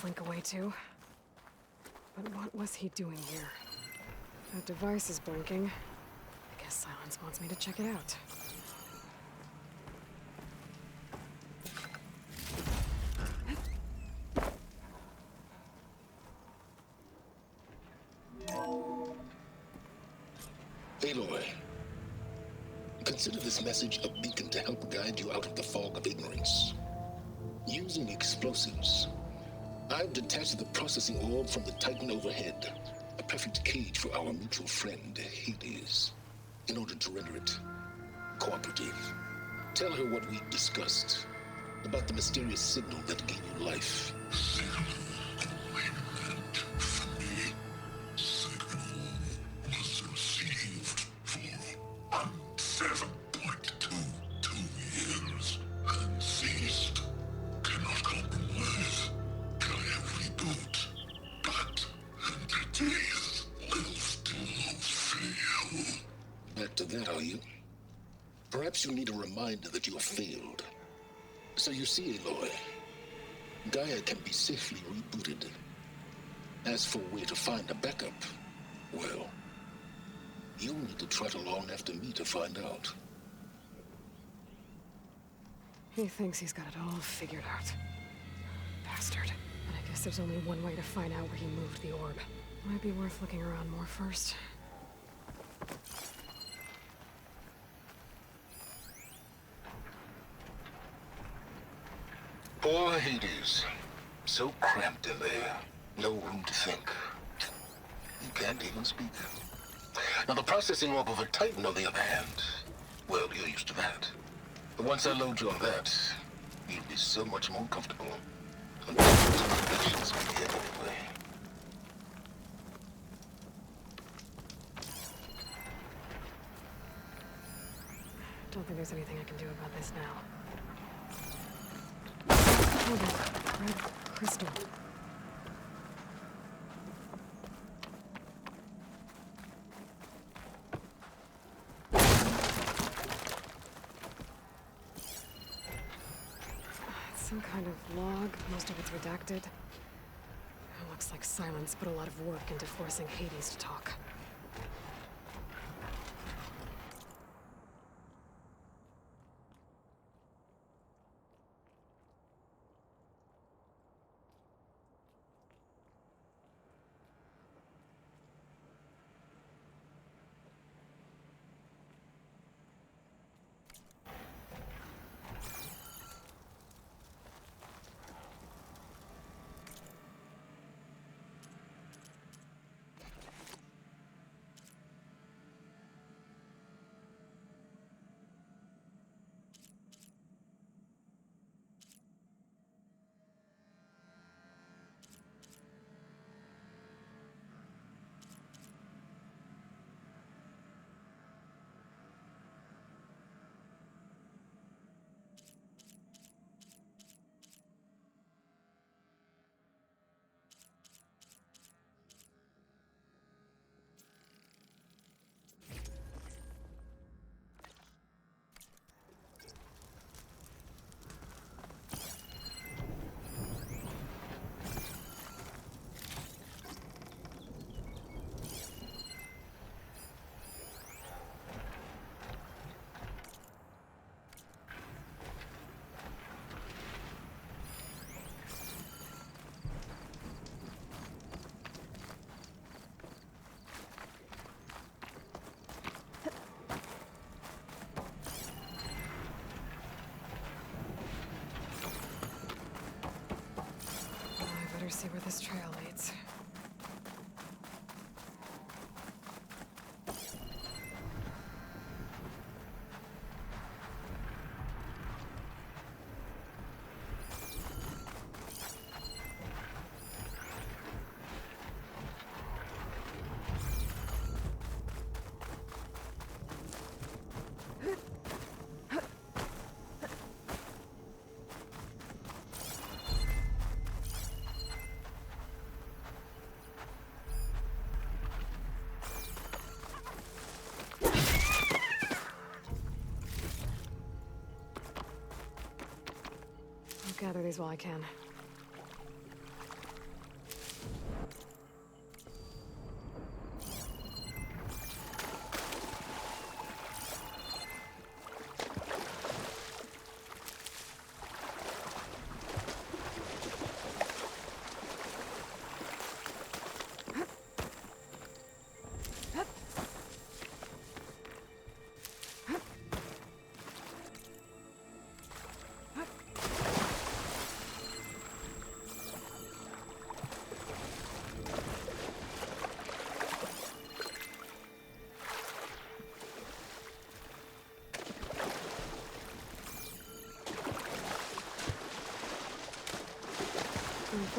slink away to. But what was he doing here? That device is blinking. I guess Silence wants me to check it out. Aloy, consider this message a beacon to help guide you out of the fog of ignorance. Using explosives, I've detached the processing orb from the Titan overhead, a perfect cage for our mutual friend, Hades, in order to render it cooperative. Tell her what we discussed about the mysterious signal that gave you life. Back to that, are you? Perhaps you need a reminder that you have failed. So you see, Aloy, Gaia can be safely rebooted. As for where to find a backup, well, you'll need to trot along after me to find out. He thinks he's got it all figured out. Bastard. But I guess there's only one way to find out where he moved the orb. Might be worth looking around more first. Poor Hades. So cramped in there. No room to think. You can't even speak. Now the processing orb of a Titan, on the other hand, well, you're used to that. But once I load you on that, you'll be so much more comfortable. Patience with the end anyway. Don't think there's anything I can do about this now. Hold on. Red crystal. Some kind of log. Most of it's redacted. It looks like Silence put a lot of work into forcing Hades to talk. See where this trail leads. I'll gather these while I can.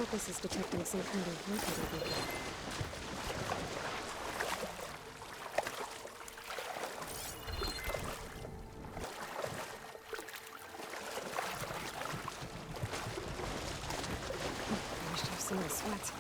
thought this is detecting some kind of locator beacon. Managed to have some nice sweat.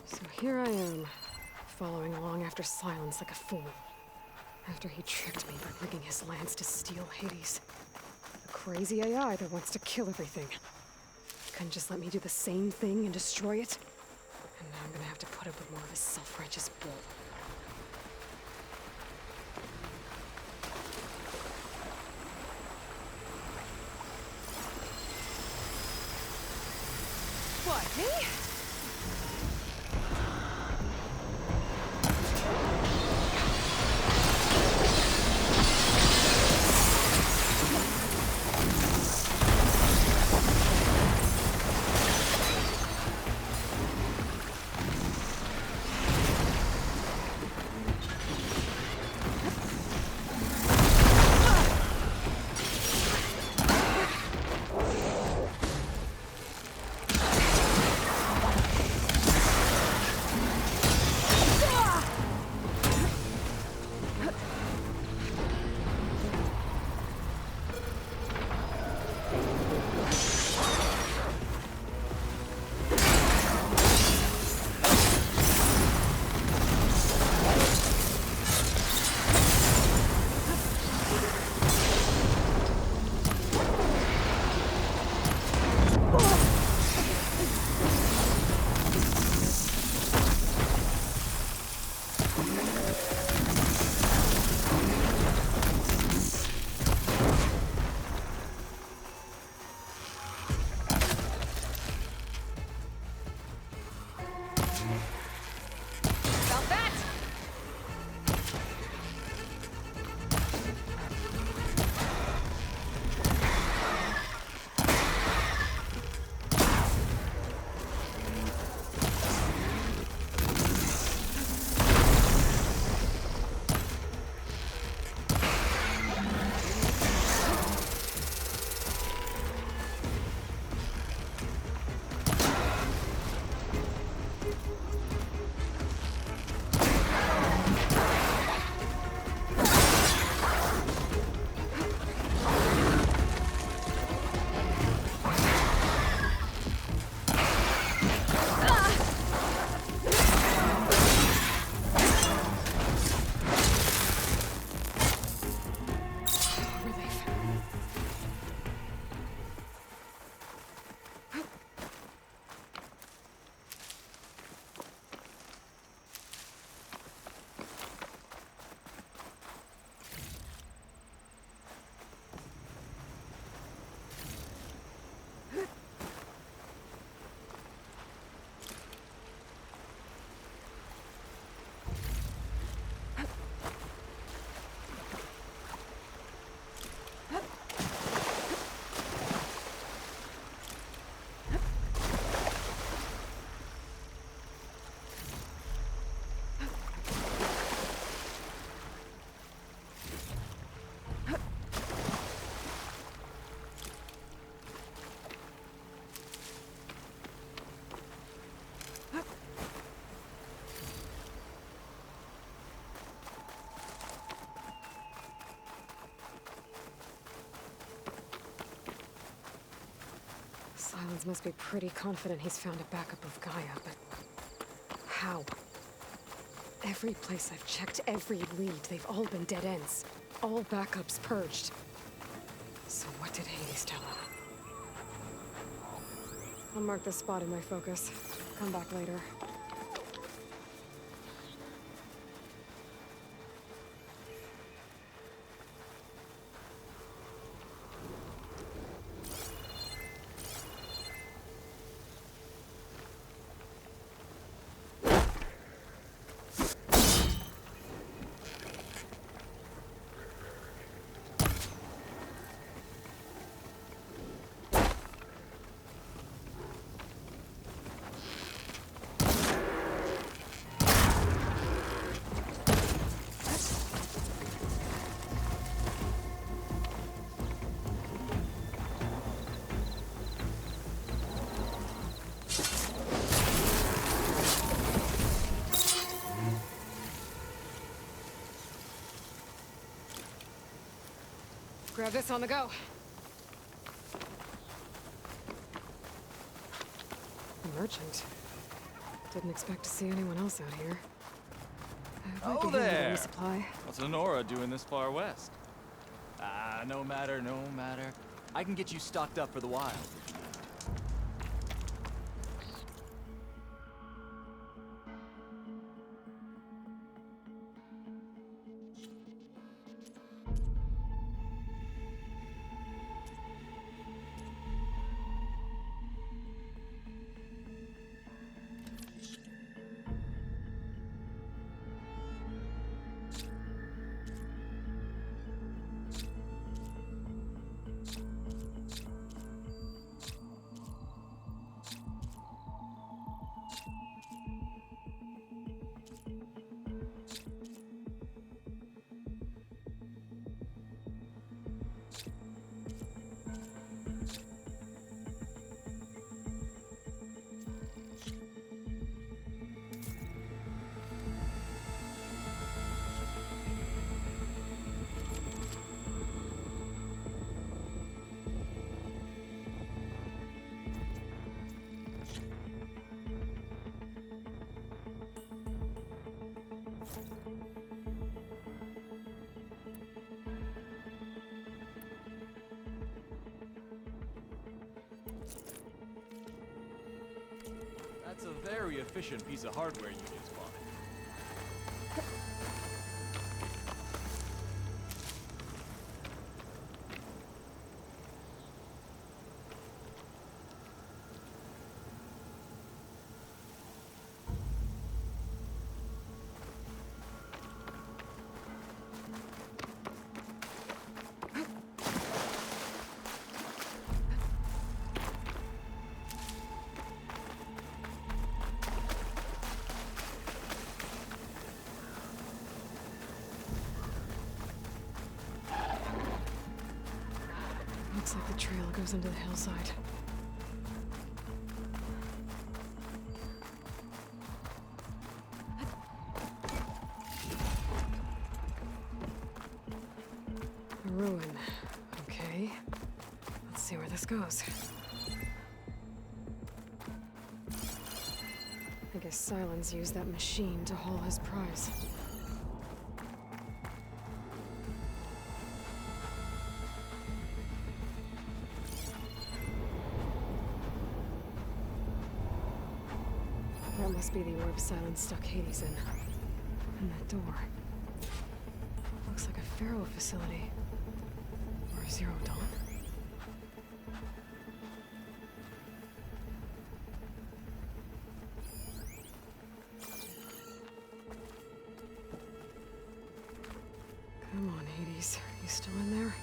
So here I am, following along after Silence like a fool. After he tricked me by bringing his lance to steal Hades. A crazy AI that wants to kill everything. Couldn't just let me do the same thing and destroy it? And now I'm gonna have to put up with more of his self-righteous bull. What, me? About that! Relief. Silence must be pretty confident he's found a backup of Gaia, but how? Every place I've checked, every lead, they've all been dead ends. All backups purged. So what did Hades tell him? I'll mark this spot in my focus. Come back later. grab this on the go. A merchant. Didn't expect to see anyone else out here. Oh there! What's Lenora doing this far west? Ah, no matter, no matter. I can get you stocked up for the wild. That's a very efficient piece of hardware you just bought. Looks like the trail goes into the hillside. A ruin. Okay. Let's see where this goes. I guess Silence used that machine to haul his prize. That must be the orb Silence stuck Hades in. And that door. Looks like a Pharaoh facility. Or Zero Dawn. Come on, Hades. You still in there?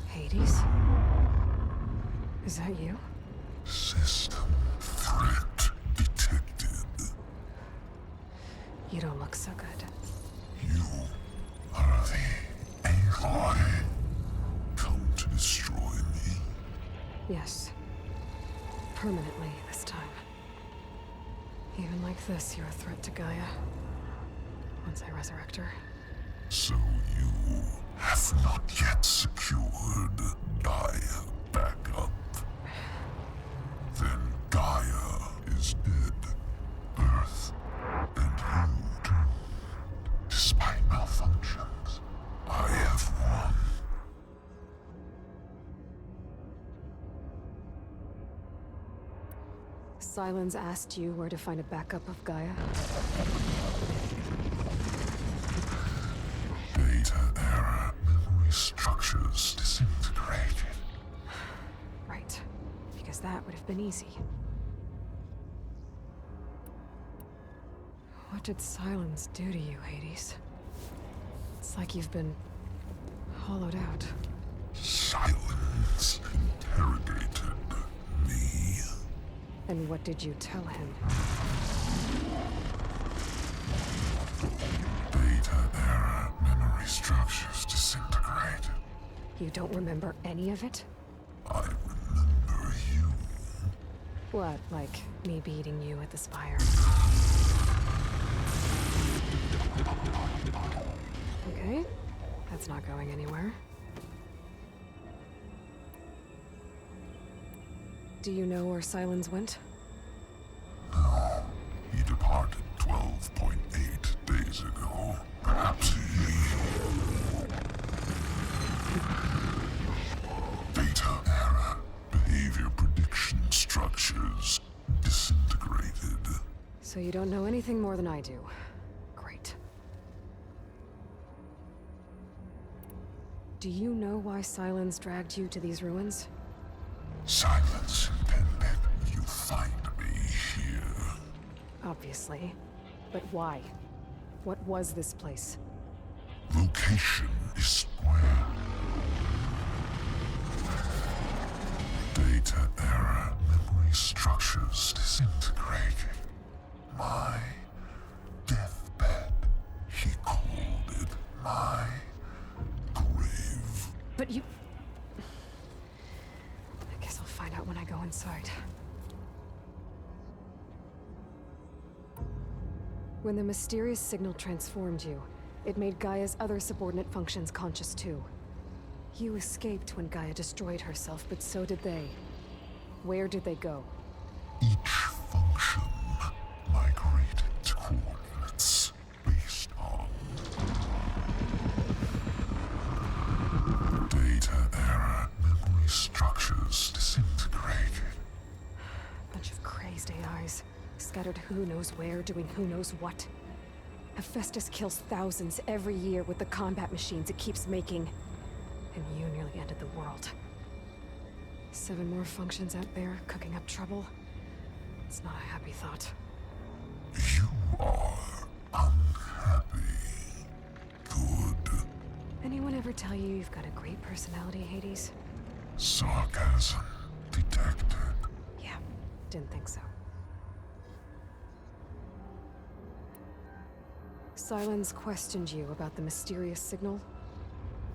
Hades? Is that you? System threat detected. You don't look so good. You are the Aloy. Come to destroy me. Yes. Permanently this time. Even like this, you're a threat to Gaia. Once I resurrect her. So you have not yet secured Gaia back up. Then Gaia is dead. Earth and you too. Despite malfunctions, I have won. Silence asked you where to find a backup of Gaia? Data error, memory structures disintegrated. Right. Because that would have been easy. What What did Silence do to you, Hades? It's like you've been hollowed out. Silence interrogated me. And what did you tell him? Data era memory structures disintegrated. You don't remember any of it? I remember you. What, like me beating you at the Spire? Okay, that's not going anywhere. Do you know where Silence went? No, he departed 12.8 days ago. Perhaps he... Data era behavior prediction structures disintegrated. So you don't know anything more than I do. Great. Do you know why Silence dragged you to these ruins? Silence intended you find me here. Obviously. But why? What was this place? Location is square. Data era memory structures disintegrated. My deathbed, he called it. My grave. But you... I guess I'll find out when I go inside. When the mysterious signal transformed you, it made Gaia's other subordinate functions conscious too. You escaped when Gaia destroyed herself, but so did they. Where did they go? Each function migrated to coordinates based on data era memory structures disintegrated. Bunch of crazed AIs, scattered who knows where, doing who knows what. Hephaestus kills thousands every year with the combat machines it keeps making. And you nearly ended the world. 7 more functions out there, cooking up trouble. It's not a happy thought. You are unhappy. Good. Anyone ever tell you you've got a great personality, Hades? Sarcasm detected. Yeah, didn't think so. Silence questioned you about the mysterious signal.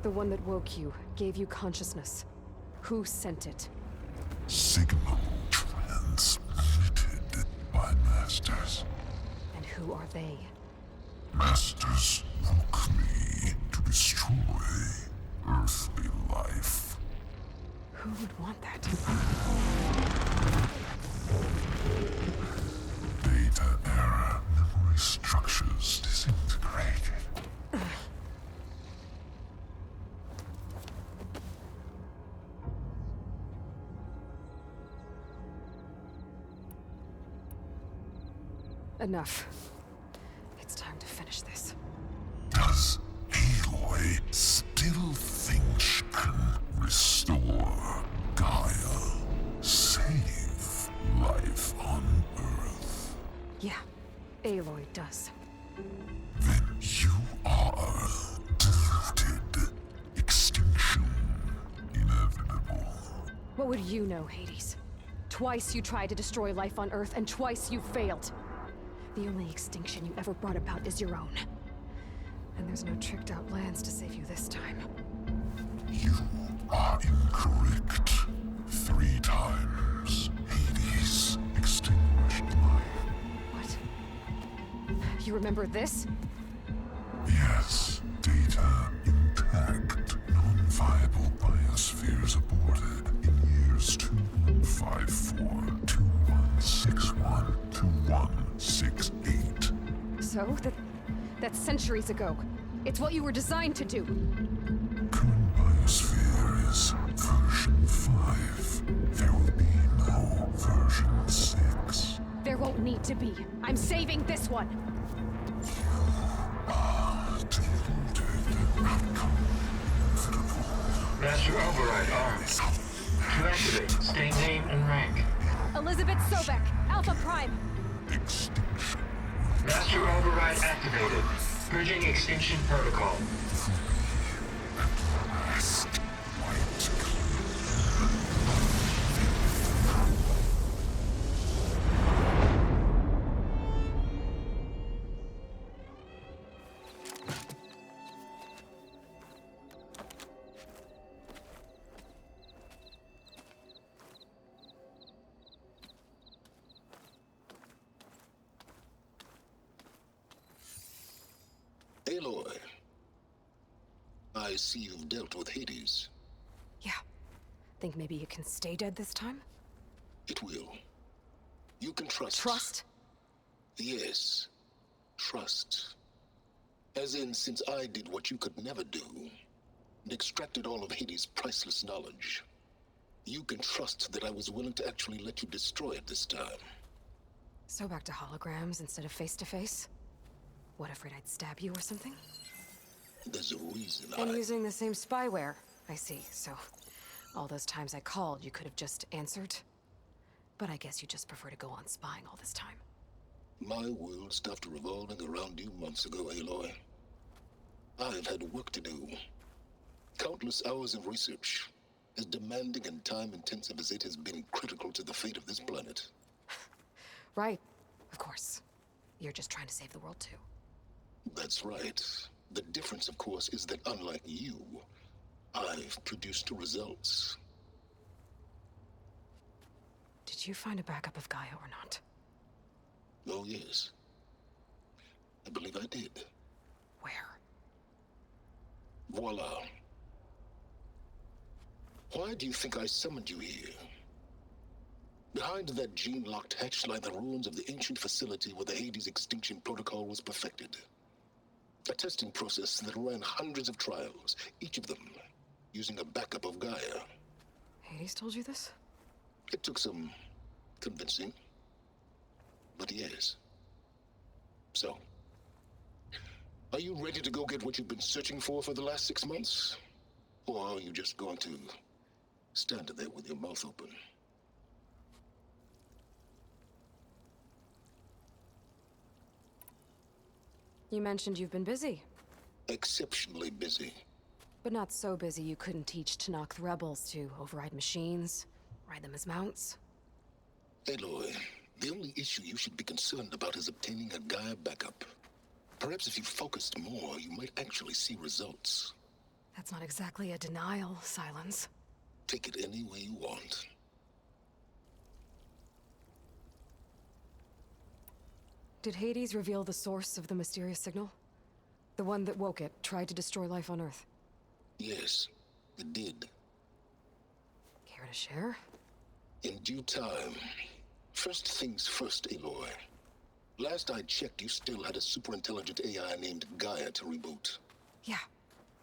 The one that woke you, gave you consciousness. Who sent it? Signal transmitted by masters. And who are they? Masters woke me to destroy earthly life. Who would want that? Data era memory structures disintegrated. Enough. It's time to finish this. Does Aloy still think she can restore Gaia? Save life on Earth? Yeah, Aloy does. Then you are deluded. Extinction inevitable. What would you know, Hades? Twice you tried to destroy life on Earth, and twice you failed. The only extinction you ever brought about is your own. And there's no tricked-out lands to save you this time. You are incorrect. 3 times Hades extinguished life. What? You remember this? Yes, data intact. Non-viable biospheres aborted in years 2154, 2161, 2168. So, that's centuries ago. It's what you were designed to do. Current biosphere is version 5. There will be no version 6. There won't need to be. I'm saving this one. Deluded. Outcome inevitable. Master override armed. To activate, state name and rank. Elizabeth Sobek, Alpha Prime. Extinction. Master override activated. Bridging extinction protocol. Aloy, I see you've dealt with Hades. Yeah. Think maybe you can stay dead this time? It will. You can trust. Trust? Yes. Trust. As in, since I did what you could never do, and extracted all of Hades' priceless knowledge, you can trust that I was willing to actually let you destroy it this time. So back to holograms instead of face-to-face? What, afraid I'd stab you or something? There's a reason And using the same spyware. I see, so all those times I called, you could have just answered? But I guess you just prefer to go on spying all this time. My world stopped revolving around you months ago, Aloy. I've had work to do. Countless hours of research, as demanding and time-intensive as it has been critical to the fate of this planet. Right, of course. You're just trying to save the world too. That's right. The difference, of course, is that unlike you, I've produced results. Did you find a backup of Gaia or not? Oh, yes. I believe I did. Where? Voila. Why do you think I summoned you here? Behind that gene-locked hatch lie the ruins of the ancient facility where the Hades extinction protocol was perfected. A testing process that ran hundreds of trials, each of them using a backup of Gaia. Hades told you this? It took some convincing, but yes. So, are you ready to go get what you've been searching for the last 6 months? Or are you just going to stand there with your mouth open? You mentioned you've been busy. Exceptionally busy. But not so busy you couldn't teach Tenakth rebels to override machines, ride them as mounts. Aloy, the only issue you should be concerned about is obtaining a Gaia backup. Perhaps if you focused more, you might actually see results. That's not exactly a denial, Silence. Take it any way you want. Did Hades reveal the source of the mysterious signal? The one that woke it, tried to destroy life on Earth? Yes, it did. Care to share? In due time. First things first, Aloy. Last I checked, you still had a super-intelligent AI named Gaia to reboot. Yeah.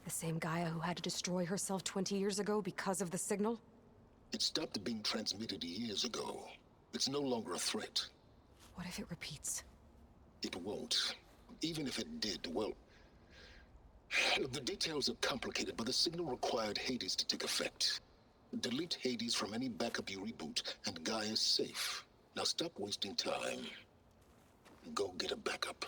The same Gaia who had to destroy herself 20 years ago because of the signal? It stopped being transmitted years ago. It's no longer a threat. What if it repeats? It won't. Even if it did, well... The details are complicated, but the signal required Hades to take effect. Delete Hades from any backup you reboot, and Gaia's safe. Now stop wasting time. Go get a backup.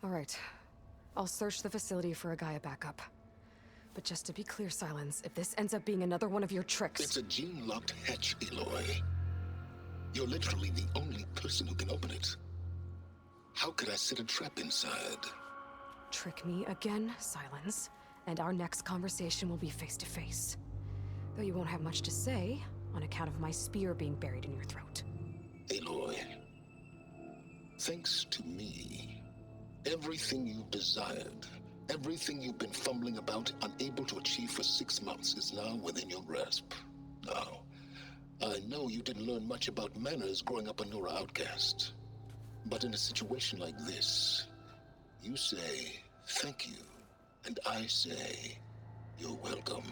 All right. I'll search the facility for a Gaia backup. But just to be clear, Silence, if this ends up being another one of your tricks... It's a gene-locked hatch, Aloy. You're literally the only person who can open it. How could I set a trap inside? Trick me again, Silence, and our next conversation will be face-to-face. Though you won't have much to say, on account of my spear being buried in your throat. Aloy, thanks to me, everything you've desired, everything you've been fumbling about, unable to achieve for 6 months, is now within your grasp. Now, I know you didn't learn much about manners growing up a Nora outcast. But in a situation like this, you say, thank you, and I say, you're welcome.